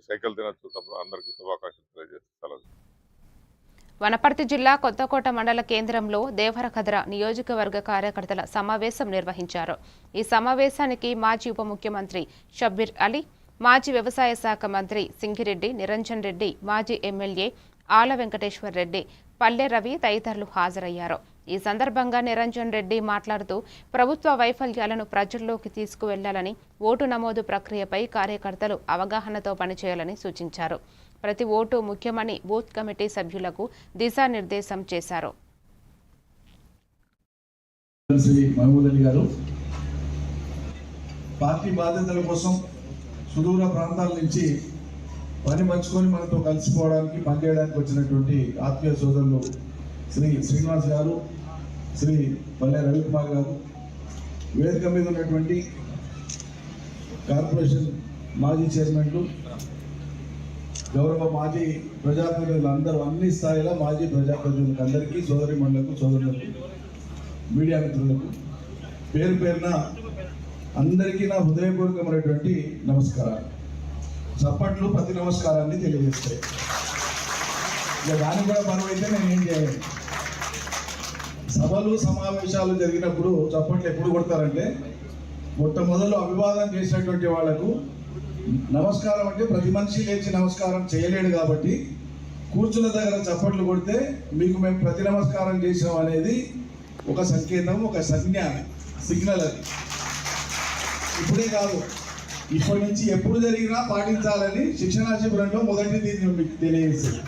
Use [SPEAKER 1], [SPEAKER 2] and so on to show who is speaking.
[SPEAKER 1] Cycle దినోత్సవం అందరికీ శుభాకాంక్షలు తెలియజేస్తాను.
[SPEAKER 2] వనపర్తి జిల్లా కొత్తకోట మండల కేంద్రంలో దేవరకద్ర నియోజకవర్గ కార్యకర్తల సమావేశం నిర్వహించారు. ఈ సమావేశానికి మాజీ ఉప ముఖ్యమంత్రి షబ్బీర్ అలీ, మాజీ వ్యవసాయ శాఖ మంత్రి సింగిరెడ్డి నిరంజన్ రెడ్డి, మాజీ ఎమ్మెల్యే ఆల వెంకటేశ్వర్ రెడ్డి, పల్లె రవి తదితరులు హాజరయ్యారు. ఈ సందర్భంగా నిరంజన్ రెడ్డి మాట్లాడుతూ ప్రభుత్వ వైఫల్యాలను ప్రజల్లోకి తీసుకువెళ్లాలని, ఓటు నమోదు ప్రక్రియపై కార్యకర్తలు అవగాహనతో పనిచేయాలని సూచించారు. ప్రతి ఓటు ముఖ్యమని బూత్ కమిటీ సభ్యులకు దిశానిర్దేశం చేశారు.
[SPEAKER 3] పార్టీ బాధ్యతల కోసం సుదూర ప్రాంతాల నుంచి పని పంచుకొని మనతో కలిసిపోవడానికి పనిచేయడానికి వచ్చినటువంటి ఆత్మీయ సోదరులు శ్రీ శ్రీనివాస్ గారు, శ్రీ పల్లె రవికుమార్ గారు, వేదిక మీద ఉన్నటువంటి కార్పొరేషన్ మాజీ చైర్మన్లు, గౌరవ మాజీ ప్రజాప్రతినిధులు అందరూ, అన్ని స్థాయిలో మాజీ ప్రజాప్రతినిధులకు అందరికీ, సోదరిమణులకు, సోదరులకు, మీడియా మిత్రులకు పేరు పేరున అందరికీ నా హృదయపూర్వకమైనటువంటి నమస్కారాలు. చప్పట్లు ప్రతి నమస్కారాన్ని తెలియజేస్తాయి. ఇక దానికి కూడా బరువైతే నేనేం చేయలేదు. సభలు సమావేశాలు జరిగినప్పుడు చప్పట్లు ఎప్పుడు కొడతారంటే, మొట్టమొదలు అభివాదం చేసినటువంటి వాళ్లకు నమస్కారం అంటే ప్రతి మనిషి లేచి నమస్కారం చేయలేడు కాబట్టి కూర్చున్న దగ్గర చప్పట్లు కొడితే మీకు మేము ప్రతి నమస్కారం చేసాం అనేది ఒక సంకేతం, ఒక సిగ్నల్. అది ఇప్పుడే కాదు, ఇప్పటి నుంచి ఎప్పుడు జరిగినా పాటించాలని శిక్షణా శిబిరంలో మొదటి దీన్ని మీకు తెలియజేస్తుంది.